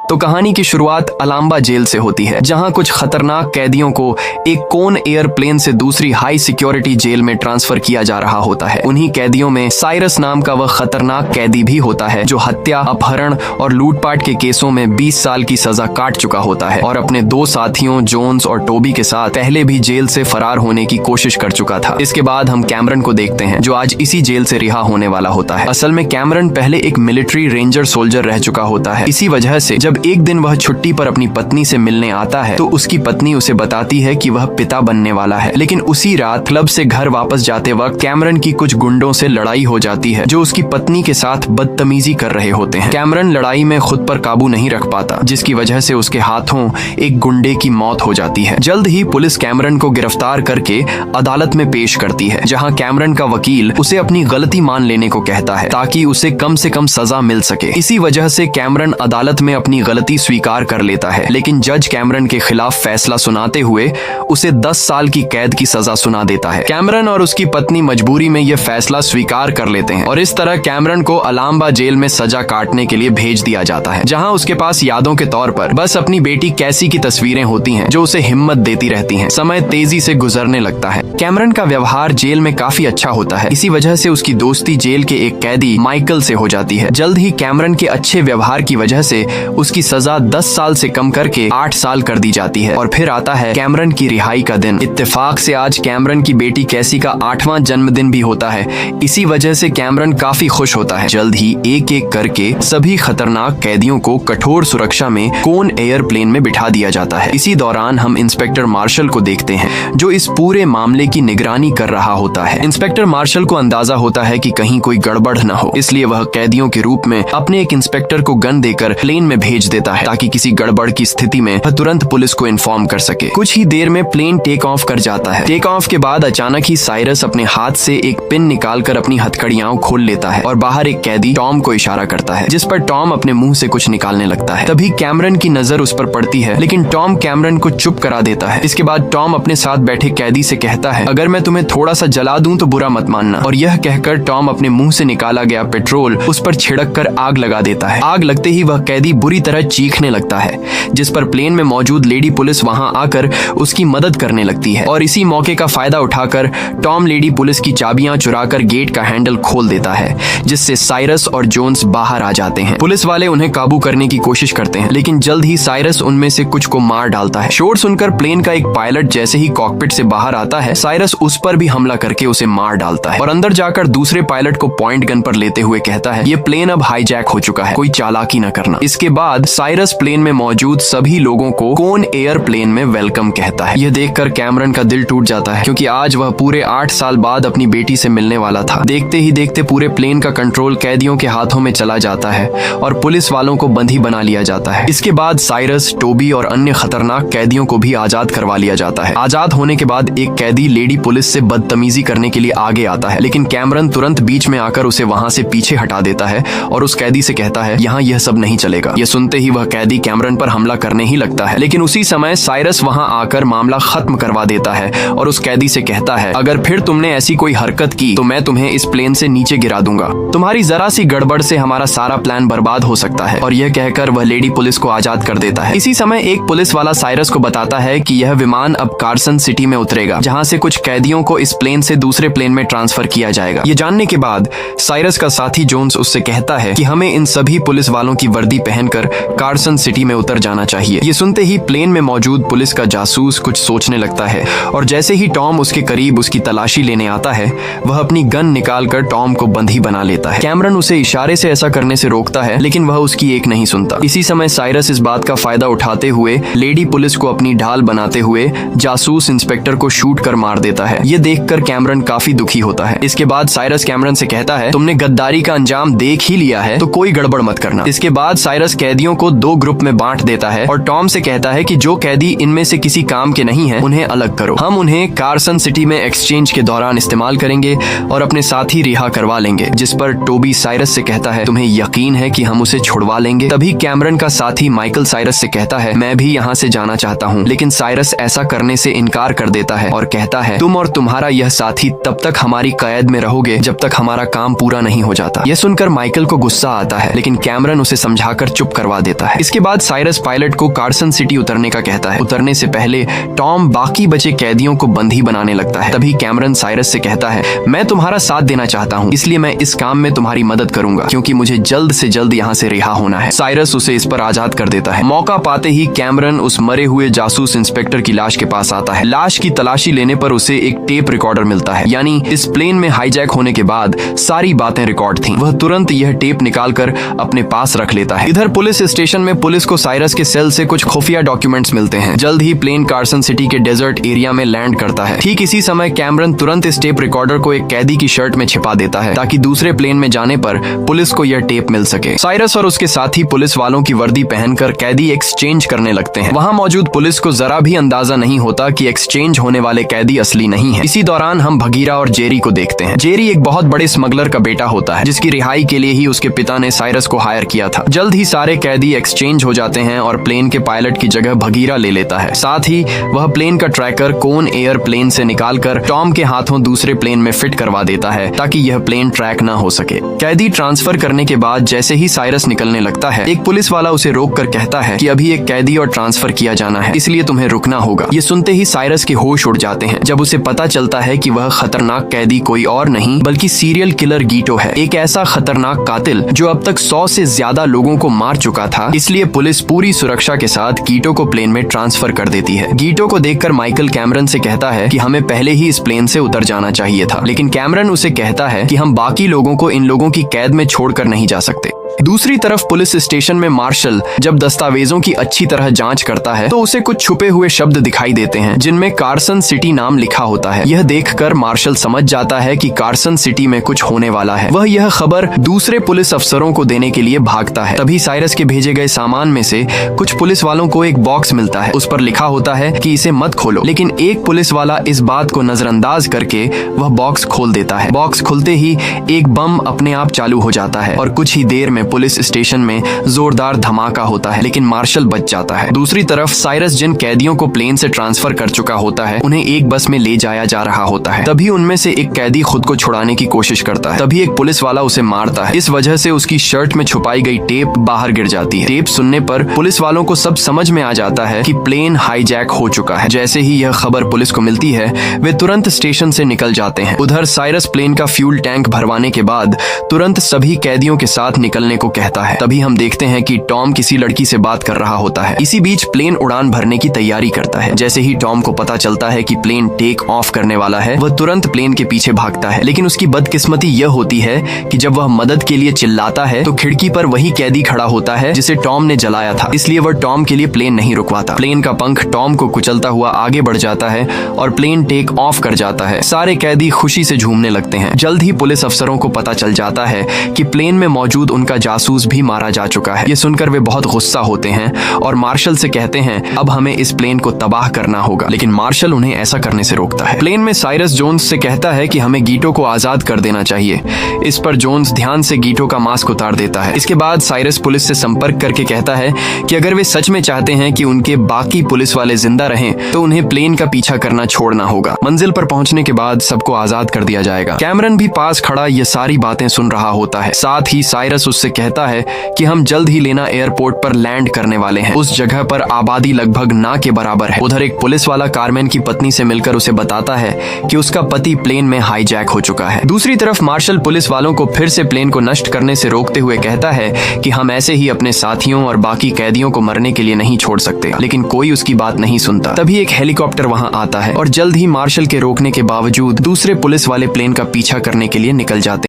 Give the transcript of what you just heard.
तो कहानी की शुरुआत अलाम्बा जेल से होती है, जहां कुछ खतरनाक कैदियों को एक कोन एयरप्लेन से दूसरी हाई सिक्योरिटी जेल में ट्रांसफर किया जा रहा होता है। उन्हीं कैदियों में साइरस नाम का वह खतरनाक कैदी भी होता है जो हत्या, अपहरण और लूटपाट के केसों में 20 साल की सजा काट चुका होता है और अपने 2 साथियों जोन्स और टोबी के साथ पहले भी जेल से फरार होने की कोशिश कर चुका था। इसके बाद हम कैमरन को देखते हैं जो आज इसी जेल से रिहा होने वाला होता है। असल में कैमरन पहले एक मिलिट्री रेंजर सोल्जर रह चुका होता है। इसी वजह से जब एक दिन वह छुट्टी पर अपनी पत्नी से मिलने आता है तो उसकी पत्नी उसे बताती है कि वह पिता बनने वाला है। लेकिन उसी रात क्लब से घर वापस जाते वक्त कैमरन की कुछ गुंडों से लड़ाई हो जाती है जो उसकी पत्नी के साथ बदतमीजी कर रहे होते हैं। कैमरन लड़ाई में खुद पर काबू नहीं रख पाता, जिसकी वजह से उसके हाथों एक गुंडे की मौत हो जाती है। जल्द ही पुलिस कैमरन को गिरफ्तार करके अदालत में पेश करती है, जहां कैमरन का वकील उसे अपनी गलती मान लेने को कहता है ताकि उसे कम से कम सजा मिल सके। इसी वजह से कैमरन अदालत में अपनी गलती स्वीकार कर लेता है, लेकिन जज कैमरन के खिलाफ फैसला सुनाते हुए उसे 10 साल की कैद की सजा सुना देता है। कैमरन और उसकी पत्नी मजबूरी में यह फैसला स्वीकार कर लेते हैं और इस तरह कैमरन को अलाम्बा जेल में सजा काटने के लिए भेज दिया जाता है, जहां उसके पास यादों के तौर पर बस अपनी बेटी कैसी की तस्वीरें होती हैं जो उसे हिम्मत देती रहती हैं। समय तेजी से गुजरने लगता है। कैमरन का व्यवहार जेल में काफी अच्छा होता है। इसी वजह से उसकी दोस्ती जेल के एक कैदी माइकल से हो जाती है। जल्द ही कैमरन के अच्छे व्यवहार की वजह से उसकी सजा 10 साल से कम करके 8 साल कर दी जाती है और फिर आता है कैमरन की रिहाई का दिन। इत्तेफाक से आज कैमरन की बेटी कैसी का 8वां जन्मदिन भी होता है। इसी वजह से कैमरन काफी खुश होता है। जल्द ही एक एक करके सभी खतरनाक कैदियों को कठोर सुरक्षा में कोन एयरप्लेन में बिठा दिया जाता है। इसी दौरान हम इंस्पेक्टर मार्शल को देखते हैं जो इस पूरे मामले की निगरानी कर रहा होता है। इंस्पेक्टर मार्शल को अंदाजा होता है कि कहीं कोई गड़बड़ न हो, इसलिए वह कैदियों के रूप में अपने एक इंस्पेक्टर को गन देकर प्लेन में भेज देता है ताकि किसी गड़बड़ की स्थिति में वह तुरंत पुलिस को इन्फॉर्म कर सके। कुछ ही देर में प्लेन टेक ऑफ कर जाता है। टेक ऑफ के बाद अचानक ही साइरस अपने हाथ से एक पिन निकालकर अपनी हथकड़ियां खोल लेता है और बाहर एक कैदी टॉम को इशारा करता है, जिस पर टॉम अपने मुंह से कुछ निकालने लगता है। तभी कैमरन की नजर उस पर पड़ती है, लेकिन टॉम कैमरन को चुप करा देता है। इसके बाद टॉम अपने साथ बैठे कैदी से कहता है, अगर मैं तुम्हें थोड़ा सा जला दूं तो बुरा मत मानना। और यह कहकर टॉम अपने मुंह से निकाला गया पेट्रोल उस पर छिड़क कर आग लगा देता है। आग लगते ही वह कैदी बुरी तरह चीखने लगता है, जिस पर प्लेन में मौजूद लेडी पुलिस वहां आकर उसकी मदद करने लगती है। और इसी मौके का फायदा उठाकर टॉम लेडी पुलिस की चाबियां चुराकर गेट का हैंडल खोल देता है, जिससे साइरस और जोन्स बाहर आ जाते हैं। पुलिस वाले उन्हें काबू करने की कोशिश करते हैं, लेकिन जल्द ही साइरस उनमें से कुछ को मार डालता है। शोर सुनकर प्लेन का एक पायलट जैसे ही कॉकपिट से बाहर आता है, साइरस उस पर भी हमला करके उसे मार डालता है और अंदर जाकर दूसरे पायलट को पॉइंट गन पर लेते हुए कहता है, ये प्लेन अब हाईजैक हो चुका है, कोई चालाकी न करना। इसके बाद साइरस प्लेन में मौजूद सभी लोगों को कोन एयरप्लेन में वेलकम कहता है। यह देखकर कैमरन का दिल टूट जाता है, क्योंकि आज वह पूरे 8 साल बाद अपनी बेटी से मिलने वाला था। देखते ही देखते पूरे प्लेन का कंट्रोल कैदियों के हाथों में चला जाता है और पुलिस वालों को बंदी बना लिया जाता है। इसके बाद साइरस, टोबी और अन्य खतरनाक कैदियों को भी आजाद करवा लिया जाता है। आजाद होने के बाद एक कैदी लेडी पुलिस से बदतमीजी करने के लिए आगे आता है, लेकिन कैमरन तुरंत बीच में आकर उसे वहां से पीछे हटा देता है और उस कैदी से कहता है, यहाँ यह सब नहीं चलेगा। यह सुनते ही वह कैदी कैमरन पर हमला करने ही लगता है, लेकिन उसी समय साइरस वहां आकर मामला खत्म करवा देता है और उस कैदी से कहता है, अगर फिर तुमने ऐसी कोई हरकत की तो मैं तुम्हें इस प्लेन से नीचे गिरा दूंगा। तुम्हारी जरा सी गड़बड़ से हमारा सारा प्लान बर्बाद हो सकता है। और यह कहकर वह लेडी पुलिस को आजाद कर देता है। इसी समय एक पुलिस वाला साइरस को बताता है कि यह विमान अब कार्सन सिटी में उतरेगा, जहां से कुछ कैदियों को इस प्लेन से दूसरे प्लेन में ट्रांसफर किया जाएगा। ये जानने के बाद साइरस का साथी जोन्स उससे कहता है कि हमें इन सभी पुलिस वालों की वर्दी पहनकर कार्सन सिटी में उतर जाना चाहिए। ये सुनते ही प्लेन में मौजूद पुलिस का जासूस कुछ सोचने लगता है और जैसे ही टॉम उसके करीब उसकी तलाशी लेने आता है, वह अपनी गन निकालकर टॉम को बंदी बना लेता है। कैमरन उसे इशारे से ऐसा करने से रोकता है, लेकिन वह उसकी एक नहीं सुनता। इसी समय साइरस इस बात का फायदा उठाते हुए लेडी पुलिस को अपनी ढाल बनाते हुए जासूस इंस्पेक्टर को शूट कर मार देता है। ये देखकर कैमरन काफी दुखी होता है। इसके बाद साइरस कैमरन से कहता है, तुमने गद्दारी का अंजाम देख ही लिया है तो कोई गड़बड़ मत करना। इसके बाद साइरस कैदियों को 2 ग्रुप में बांट देता है और टॉम से कहता है कि जो कैदी इनमें से किसी काम के नहीं है उन्हें अलग करो। हम उन्हें कार्सन सिटी में एक्सचेंज के दौरान इस्तेमाल करेंगे और अपने साथी रिहा करवा लेंगे। जिस पर टोबी साइरस से कहता है, तुम्हें यकीन है कि हम उसे छुड़वा लेंगे? तभी कैमरन का साथी माइकल साइरस से कहता है, मैं भी यहाँ से जाना चाहता हूँ। लेकिन साइरस ऐसा करने से इनकार कर देता है और कहता है, तुम और तुम्हारा यह साथी तब तक हमारी कैद में रहोगे जब तक हमारा काम पूरा नहीं हो जाता। यह सुनकर माइकल को गुस्सा आता है, लेकिन कैमरन उसे समझाकर चुप करवा करवा देता है। इसके बाद साइरस पायलट को कार्सन सिटी उतरने का कहता है। उतरने से पहले टॉम बाकी बचे कैदियों को बंदी बनाने लगता है। तभी कैमरन साइरस से कहता है, मैं तुम्हारा साथ देना चाहता हूँ, इसलिए मैं इस काम में तुम्हारी मदद करूंगा, क्योंकि मुझे जल्द से जल्द यहाँ से रिहा होना है। साइरस उसे इस पर आजाद कर देता है। मौका पाते ही कैमरन उस मरे हुए जासूस इंस्पेक्टर की लाश के पास आता है। लाश की तलाशी लेने पर उसे एक टेप रिकॉर्डर मिलता है, यानी इस प्लेन में हाईजैक होने के बाद सारी बातें रिकॉर्ड थीं। वह तुरंत यह टेप निकालकर अपने पास रख लेता है। इधर पुलिस स्टेशन में पुलिस को साइरस के सेल से कुछ खुफिया डॉक्यूमेंट्स मिलते हैं। जल्द ही प्लेन कार्सन सिटी के डेजर्ट एरिया में लैंड करता है। ठीक इसी समय कैमरन तुरंत इस टेप रिकॉर्डर को एक कैदी की शर्ट में छिपा देता है, ताकि दूसरे प्लेन में जाने पर पुलिस को यह टेप मिल सके। साइरस और उसके साथी पुलिस वालों की वर्दी पहनकर कैदी एक्सचेंज करने लगते हैं। वहां मौजूद पुलिस को जरा भी अंदाजा नहीं होता कि एक्सचेंज होने वाले कैदी असली नहीं है। इसी दौरान हम भगीरा और जेरी को देखते हैं। जेरी एक बहुत बड़े स्मगलर का बेटा होता है, जिसकी रिहाई के लिए ही उसके पिता ने साइरस को हायर किया था। जल्द ही सारे कैदी एक्सचेंज हो जाते हैं और प्लेन के पायलट की जगह भगीरा ले लेता है। साथ ही वह प्लेन का ट्रैकर कोन एयर प्लेन से निकालकर टॉम के हाथों दूसरे प्लेन में फिट करवा देता है, ताकि यह प्लेन ट्रैक न हो सके। कैदी ट्रांसफर करने के बाद जैसे ही साइरस निकलने लगता है, एक पुलिस वाला उसे रोककर कहता है कि अभी एक कैदी और ट्रांसफर किया जाना है, इसलिए तुम्हें रुकना होगा। ये सुनते ही साइरस के होश उड़ जाते हैं, जब उसे पता चलता है कि वह खतरनाक कैदी कोई और नहीं बल्कि सीरियल किलर गीटो है, एक ऐसा खतरनाक कातिल जो अब तक 100 से ज्यादा लोगों को मार चुका था। इसलिए पुलिस पूरी सुरक्षा के साथ गीटो को प्लेन में ट्रांसफर कर देती है। गीटो को देखकर माइकल कैमरन से कहता है कि हमें पहले ही इस प्लेन से उतर जाना चाहिए था, लेकिन कैमरन उसे कहता है कि हम बाकी लोगों को इन लोगों की कैद में छोड़कर नहीं जा सकते। दूसरी तरफ पुलिस स्टेशन में मार्शल जब दस्तावेजों की अच्छी तरह जांच करता है, तो उसे कुछ छुपे हुए शब्द दिखाई देते हैं, जिनमें कार्सन सिटी नाम लिखा होता है। यह देखकर मार्शल समझ जाता है कि कार्सन सिटी में कुछ होने वाला है। वह यह खबर दूसरे पुलिस अफसरों को देने के लिए भागता है। तभी साइरस के भेजे गए सामान में से कुछ पुलिस वालों को एक बॉक्स मिलता है। उस पर लिखा होता है कि इसे मत खोलो, लेकिन एक पुलिस वाला इस बात को नजरअंदाज करके वह बॉक्स खोल देता है। बॉक्स खुलते ही एक बम अपने आप चालू हो जाता है और कुछ ही देर में पुलिस स्टेशन में जोरदार धमाका होता है, लेकिन मार्शल बच जाता है। दूसरी तरफ साइरस जिन कैदियों को प्लेन से ट्रांसफर कर चुका होता है, उन्हें एक बस में ले जाया जा रहा होता है। तभी उनमें से एक कैदी खुद को छुड़ाने की कोशिश करता है। तभी एक पुलिस वाला उसे मारता है। इस वजह से उसकी शर्ट में छुपाई गई टेप बाहर गिर जाती है। टेप सुनने पर पुलिस वालों को सब समझ में आ जाता है कि प्लेन हाईजैक हो चुका है। जैसे ही यह खबर पुलिस को मिलती है, वे तुरंत स्टेशन से निकल जाते हैं। उधर साइरस प्लेन का फ्यूल टैंक भरवाने के बाद तुरंत सभी कैदियों के साथ निकलने को कहता है। तभी हम देखते हैं कि टॉम किसी लड़की से बात कर रहा होता है। इसी बीच प्लेन उड़ान भरने की तैयारी करता है। जैसे ही टॉम को पता चलता है कि प्लेन टेक ऑफ करने वाला है, वह तुरंत प्लेन के पीछे भागता है। लेकिन उसकी बदकिस्मती यह होती है कि जब वह मदद के लिए चिल्लाता है, तो खिड़की पर वही कैदी खड़ा होता है जिसे टॉम ने जलाया था। इसलिए वह टॉम के लिए प्लेन नहीं रुकवाता। प्लेन का पंख टॉम को कुचलता हुआ आगे बढ़ जाता है और प्लेन टेक ऑफ कर जाता है। सारे कैदी खुशी से झूमने लगते हैं। जल्द ही पुलिस अफसरों को पता चल जाता है कि प्लेन में मौजूद उनका जासूस भी मारा जा चुका है। ये सुनकर वे बहुत गुस्सा होते हैं और मार्शल से कहते हैं अब हमें इस प्लेन को तबाह करना होगा, लेकिन मार्शल उन्हें ऐसा करने से रोकता है। प्लेन में साइरस जोन्स से कहता है कि हमें गीटो को आजाद कर देना चाहिए। इस पर जोन्स ध्यान से गीटो का मास्क उतार देता है। इसके बाद साइरस पुलिस से संपर्क करके कहता है कि अगर वे सच में चाहते हैं कि उनके बाकी पुलिस वाले जिंदा रहें, तो उन्हें प्लेन का पीछा करना छोड़ना होगा। मंजिल पर पहुंचने के बाद सबको आजाद कर दिया जाएगा। कैमरन भी पास खड़ा ये सारी बातें सुन रहा होता है। साथ ही साइरस उससे कहता है कि हम जल्द ही लेना एयरपोर्ट पर लैंड करने वाले हैं। उस जगह पर आबादी लगभग ना के बराबर है। उधर एक पुलिस वाला कारमैन की पत्नी से मिलकर उसे बताता है कि उसका पति प्लेन में हाईजैक हो चुका है। दूसरी तरफ मार्शल पुलिस वालों को फिर से प्लेन को नष्ट करने से रोकते हुए कहता है कि हम ऐसे ही अपने साथियों और बाकी कैदियों को मरने के लिए नहीं छोड़ सकते, लेकिन कोई उसकी बात नहीं सुनता। तभी एक हेलीकॉप्टर वहां आता है और जल्द ही मार्शल के रोकने के बावजूद दूसरे पुलिस वाले प्लेन का पीछा करने के लिए निकल जाते हैं।